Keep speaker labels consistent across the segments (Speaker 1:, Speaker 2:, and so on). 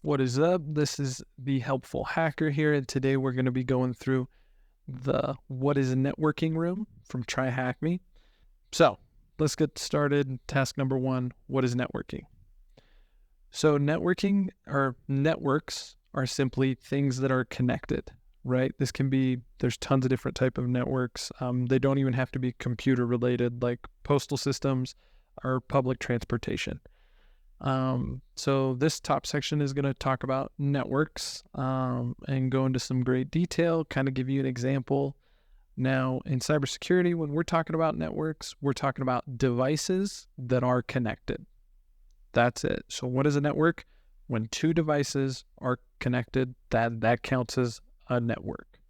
Speaker 1: What is up? This is the Helpful Hacker here, and today we're going to be going through the What is a Networking Room from TryHackMe. So let's get started. Task number 1, what is networking? So networking or networks are simply things that are connected, right? There's tons of different type of networks. They don't even have to be computer related, like postal systems or public transportation. So this top section is going to talk about networks and go into some great detail, kind of give you an example. Now, in cybersecurity, when we're talking about networks, we're talking about devices that are connected. That's it. So what is a network? When two devices are connected, that counts as a network.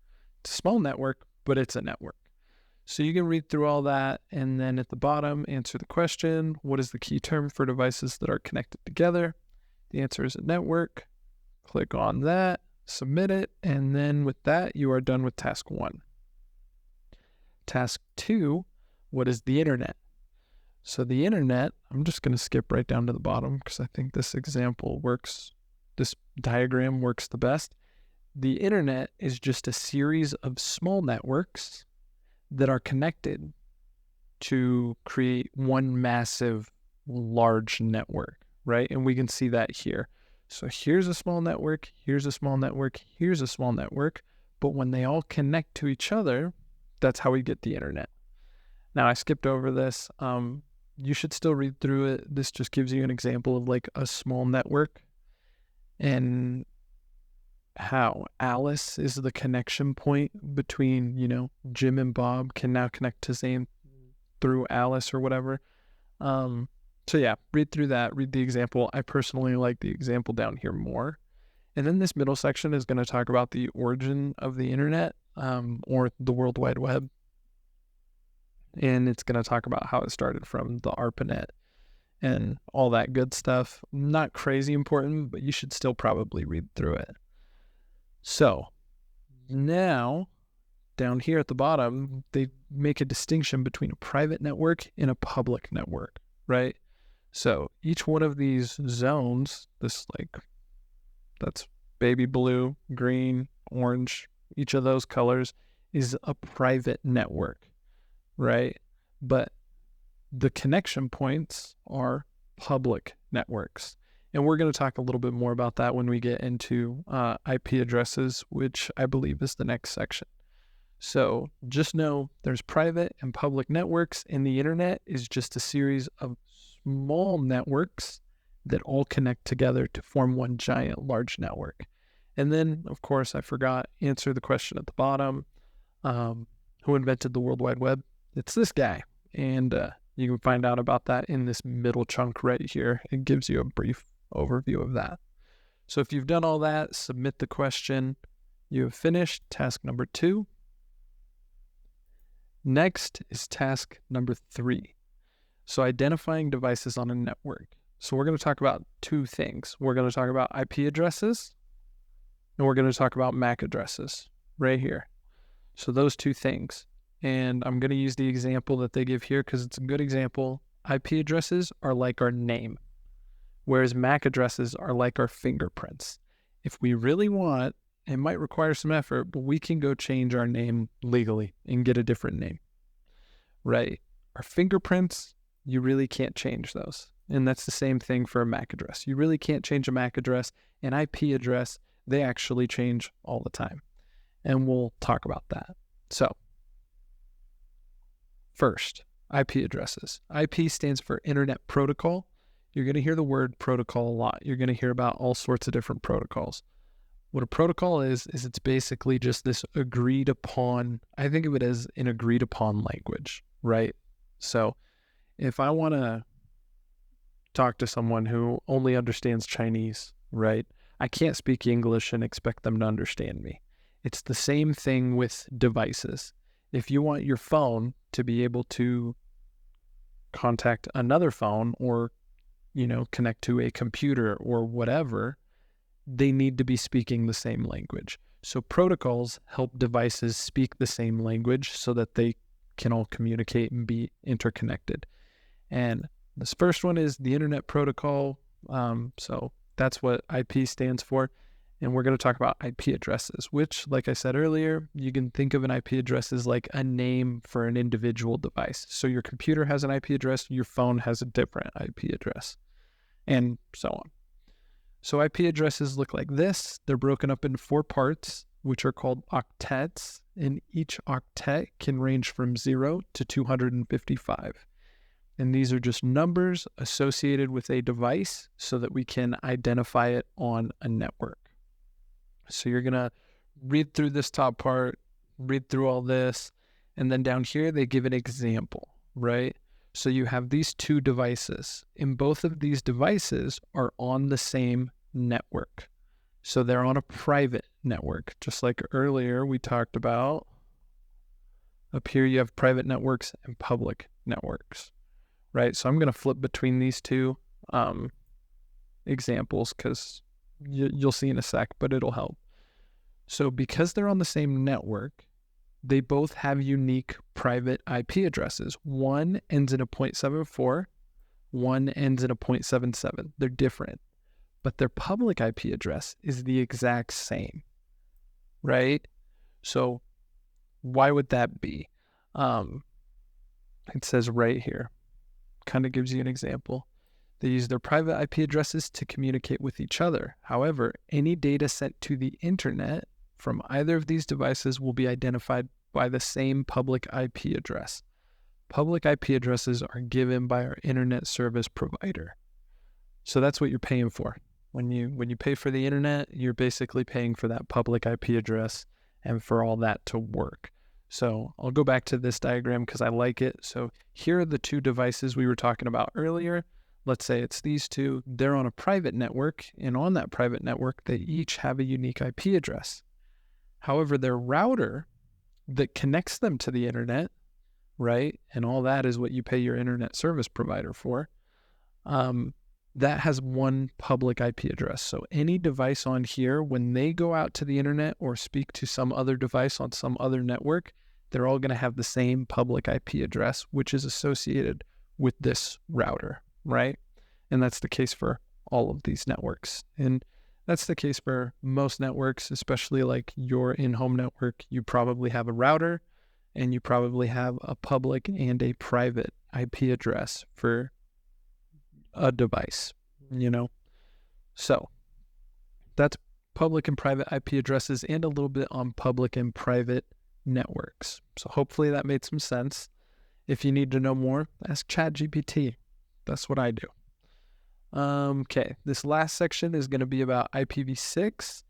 Speaker 1: It's a small network, but it's a network. So you can read through all that, and then at the bottom, answer the question, what is the key term for devices that are connected together? The answer is a network. Click on that, submit it, and then with that, you are done with task 1. Task 2, what is the internet? So the internet, I'm just going to skip right down to the bottom because I think this diagram works the best. The internet is just a series of small networks that are connected to create one massive, large network, right? And we can see that here. So here's a small network, here's a small network, here's a small network, but when they all connect to each other, that's how we get the internet. Now, I skipped over this. You should still read through it. This just gives you an example of like a small network and how Alice is the connection point between, Jim and Bob can now connect to Zane through Alice or whatever. So yeah, read through that, read the example. I personally like the example down here more. And then this middle section is going to talk about the origin of the internet, or the World Wide Web. And it's going to talk about how it started from the ARPANET and all that good stuff. Not crazy important, but you should still probably read through it. So now down here at the bottom, they make a distinction between a private network and a public network, right? So each one of these zones, that's baby blue, green, orange, each of those colors is a private network, right? But the connection points are public networks. And we're going to talk a little bit more about that when we get into IP addresses, which I believe is the next section. So just know there's private and public networks, and the internet is just a series of small networks that all connect together to form one giant large network. And then, of course, I forgot, answer the question at the bottom. Who invented the World Wide Web? It's this guy. And you can find out about that in this middle chunk right here. It gives you a brief overview of that. So if you've done all that, submit the question. You have finished task number 2. Next is task number 3. So identifying devices on a network. So we're going to talk about 2 things. We're going to talk about IP addresses, and we're going to talk about MAC addresses right here. So those 2 things. And I'm going to use the example that they give here because it's a good example. IP addresses are like our name, whereas MAC addresses are like our fingerprints. If we really want, it might require some effort, but we can go change our name legally and get a different name, right? Our fingerprints, you really can't change those. And that's the same thing for a MAC address. You really can't change a MAC address. An IP address, they actually change all the time. And we'll talk about that. So, first, IP addresses. IP stands for Internet Protocol. You're going to hear the word protocol a lot. You're going to hear about all sorts of different protocols. What a protocol is it's basically just this agreed upon, I think of it as an agreed upon language, right? So if I want to talk to someone who only understands Chinese, right? I can't speak English and expect them to understand me. It's the same thing with devices. If you want your phone to be able to contact another phone or, connect to a computer or whatever, they need to be speaking the same language. So protocols help devices speak the same language so that they can all communicate and be interconnected. And this first one is the Internet Protocol. So That's what IP stands for. And we're going to talk about IP addresses, which, like I said earlier, you can think of an IP address as like a name for an individual device. So your computer has an IP address, your phone has a different IP address, and so on. So IP addresses look like this. They're broken up into 4 parts, which are called octets, and each octet can range from 0 to 255. And these are just numbers associated with a device so that we can identify it on a network. So you're going to read through this top part, read through all this, and then down here they give an example, right? So you have these 2 devices, and both of these devices are on the same network. So they're on a private network, just like earlier we talked about. Up here you have private networks and public networks, right? So I'm going to flip between these 2 examples because you'll see in a sec, but it'll help. So because they're on the same network, they both have unique private IP addresses. One ends in a 0.74, one ends in a 0.77. They're different, but their public IP address is the exact same, right? So why would that be? It says right here, kind of gives you an example. They use their private IP addresses to communicate with each other. However, any data sent to the internet from either of these devices will be identified by the same public IP address. Public IP addresses are given by our internet service provider. So that's what you're paying for. When you pay for the internet, you're basically paying for that public IP address and for all that to work. So I'll go back to this diagram because I like it. So here are the 2 devices we were talking about earlier. Let's say it's these 2. They're on a private network, and on that private network, they each have a unique IP address. However, their router that connects them to the internet, right, and all that is what you pay your internet service provider for, that has one public IP address. So any device on here, when they go out to the internet or speak to some other device on some other network, they're all going to have the same public IP address, which is associated with this router, right? And that's the case for all of these networks. And that's the case for most networks, especially like your in-home network. You probably have a router, and you probably have a public and a private IP address for a device, So that's public and private IP addresses and a little bit on public and private networks. So hopefully that made some sense. If you need to know more, ask ChatGPT. That's what I do. Okay, this last section is going to be about IPv6,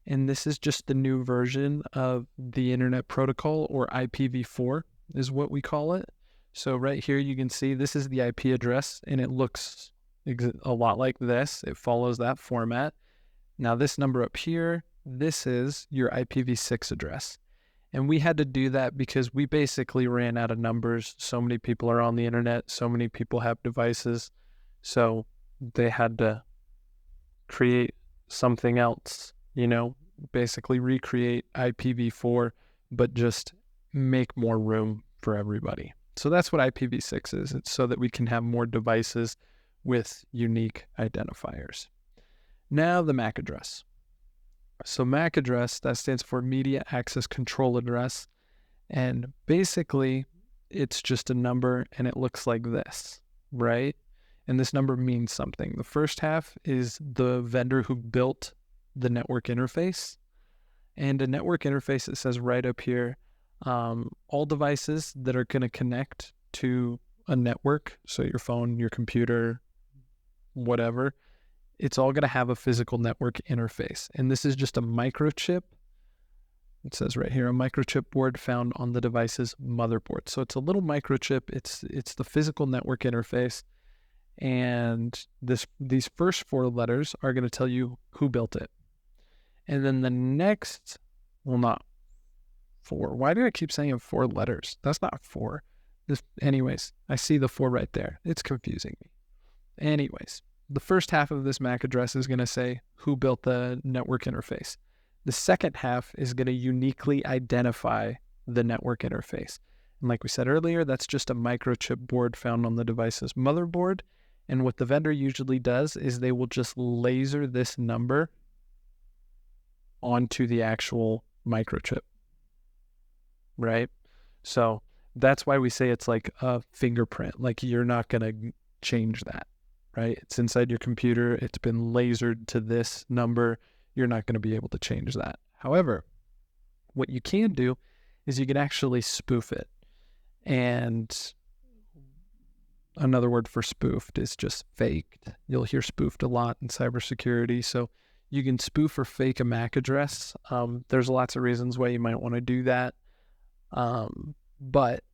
Speaker 1: and this is just the new version of the Internet Protocol, or IPv4 is what we call it. So right here you can see this is the IP address, and it looks a lot like this. It follows that format. Now this number up here, this is your IPv6 address. And we had to do that because we basically ran out of numbers. So many people are on the internet, so many people have devices. So they had to create something else, basically recreate IPv4, but just make more room for everybody. So that's what IPv6 is. It's so that we can have more devices with unique identifiers. Now the MAC address. So MAC address, that stands for Media Access Control Address. And basically, it's just a number, and it looks like this, right? And this number means something. The first half is the vendor who built the network interface. And a network interface, it says right up here, all devices that are going to connect to a network, so your phone, your computer, whatever, it's all going to have a physical network interface. And this is just a microchip. It says right here, a microchip board found on the device's motherboard. So it's a little microchip. It's the physical network interface. And these first 4 letters are going to tell you who built it. And then the next, well, not 4. Why do I keep saying 4 letters? That's not 4. Anyways, I see the 4 right there. It's confusing me. Anyways, the first half of this MAC address is going to say who built the network interface. The second half is going to uniquely identify the network interface. And like we said earlier, that's just a microchip board found on the device's motherboard. And what the vendor usually does is they will just laser this number onto the actual microchip, right? So that's why we say it's like a fingerprint. Like you're not going to change that, right? It's inside your computer. It's been lasered to this number. You're not going to be able to change that. However, what you can do is you can actually spoof it. And another word for spoofed is just faked. You'll hear spoofed a lot in cybersecurity. So you can spoof or fake a MAC address. There's lots of reasons why you might want to do that. But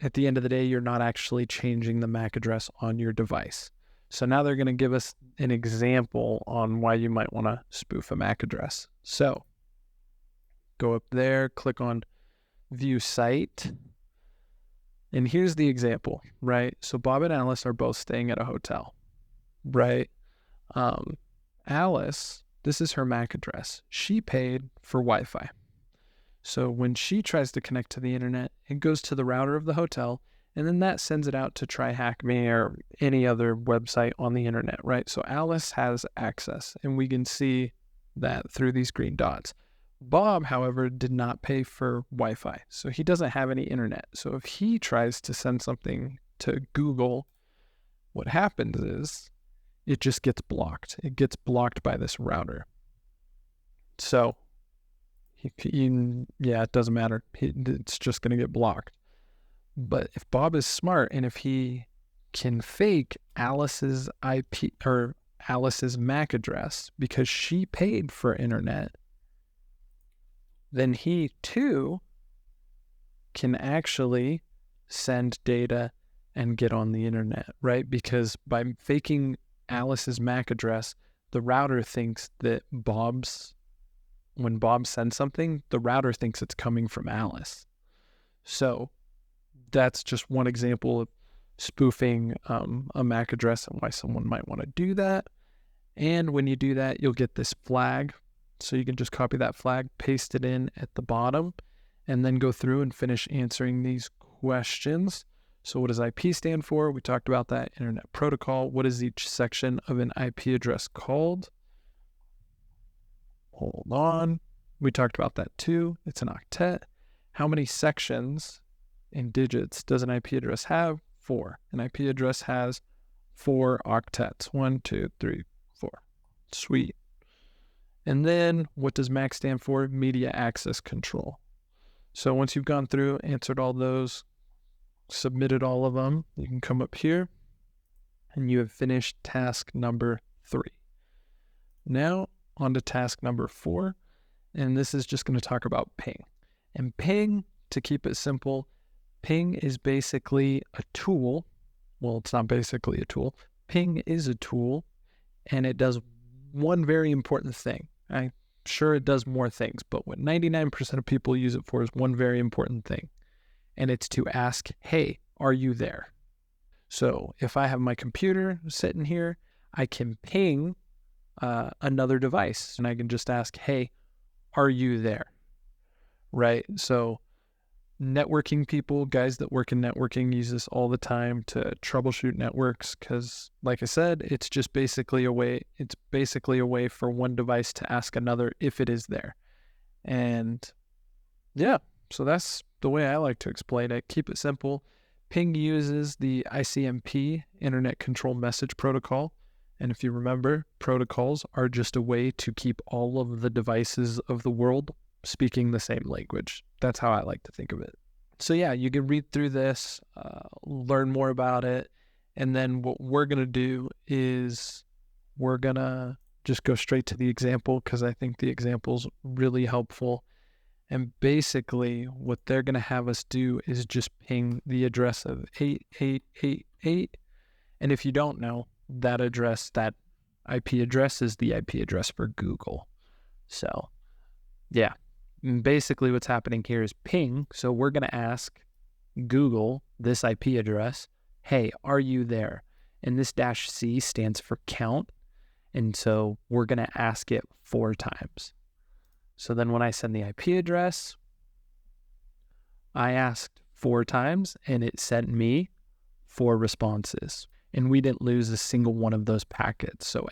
Speaker 1: at the end of the day, you're not actually changing the MAC address on your device. So now they're going to give us an example on why you might want to spoof a MAC address. So go up there, click on View Site. And here's the example, right? So Bob and Alice are both staying at a hotel, right? Alice, this is her MAC address. She paid for Wi-Fi. So when she tries to connect to the internet, it goes to the router of the hotel, and then that sends it out to TryHackMe or any other website on the internet, right? So Alice has access, and we can see that through these green dots. Bob, however, did not pay for Wi-Fi, so he doesn't have any internet. So if he tries to send something to Google, what happens is it just gets blocked. It gets blocked by this router. So it doesn't matter. It's just going to get blocked. But if Bob is smart and if he can fake Alice's IP or Alice's MAC address because she paid for internet, then he too can actually send data and get on the internet, right? Because by faking Alice's MAC address, the router thinks that when Bob sends something, the router thinks it's coming from Alice. So that's just one example of spoofing a MAC address and why someone might want to do that. And when you do that, you'll get this flag. So you can just copy that flag, paste it in at the bottom, and then go through and finish answering these questions. So what does IP stand for? We talked about that. Internet protocol. What is each section of an IP address called? Hold on. We talked about that too. It's an octet. How many sections in digits does an IP address have? 4. An IP address has 4 octets. 1, 2, 3, 4. Sweet. And then what does MAC stand for? Media access control. So once you've gone through, answered all those, submitted all of them, you can come up here and you have finished task number 3. Now on to task number 4, and this is just going to talk about ping. And ping, to keep it simple, ping is basically a tool. Well, it's not basically a tool. Ping is a tool, and it does one very important thing. I'm sure it does more things, but what 99% of people use it for is one very important thing, and it's to ask, hey, are you there? So if I have my computer sitting here, I can ping another device, and I can just ask, hey, are you there? Right? So networking people, guys that work in networking, use this all the time to troubleshoot networks because, like I said, it's basically a way for one device to ask another if it is there. And yeah, so that's the way I like to explain it. Keep it simple. Ping uses the ICMP, Internet Control Message Protocol. And if you remember, protocols are just a way to keep all of the devices of the world speaking the same language. That's how I like to think of it. So yeah, you can read through this, learn more about it, and then what we're going to do is we're going to just go straight to the example because I think the example's really helpful. And basically what they're going to have us do is just ping the address of 8888. And if you don't know, that address, that IP address is the IP address for Google. So yeah, and basically what's happening here is ping. So we're going to ask Google this IP address, hey, are you there? And this -C stands for count. And so we're going to ask it 4 times. So then when I send the IP address, I asked 4 times and it sent me 4 responses. and we didn't lose a single one of those packets. So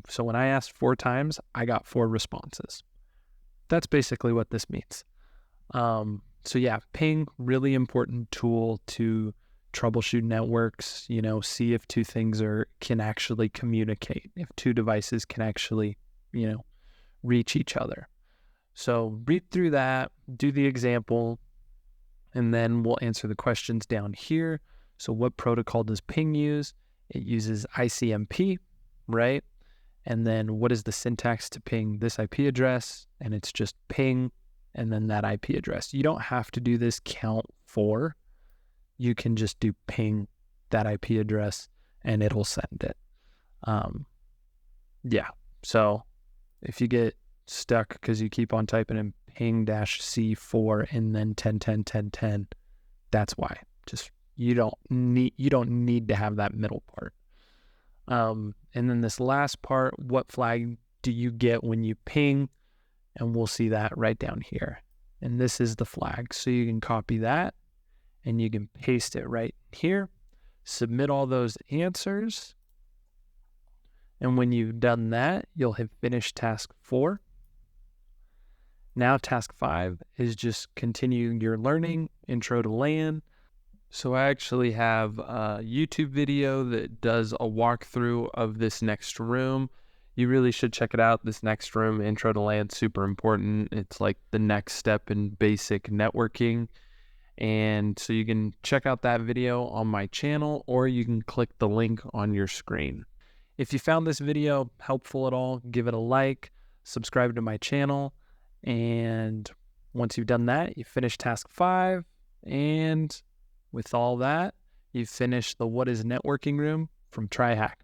Speaker 1: so when I asked 4 times, I got 4 responses. That's basically what this means. So yeah, ping, really important tool to troubleshoot networks, see if 2 things can actually communicate, if 2 devices can actually, reach each other. So read through that, do the example, and then we'll answer the questions down here. So what protocol does ping use? It uses ICMP, right? And then what is the syntax to ping this IP address? And it's just ping and then that IP address. You don't have to do this count for. You can just do ping that IP address and it'll send it. Yeah. So if you get stuck because you keep on typing in ping-C4 and then 10101010, that's why. Just you don't need to have that middle part. And then this last part, what flag do you get when you ping? And we'll see that right down here. And this is the flag. So you can copy that and you can paste it right here. Submit all those answers. And when you've done that, you'll have finished task 4. Now task 5 is just continuing your learning, intro to LAN. So I actually have a YouTube video that does a walkthrough of this next room. You really should check it out. This next room, intro to LAN, super important. It's like the next step in basic networking. And so you can check out that video on my channel, or you can click the link on your screen. If you found this video helpful at all, give it a like, subscribe to my channel, and once you've done that, you finish task 5, and with all that, you've finished the What is Networking room from TryHack.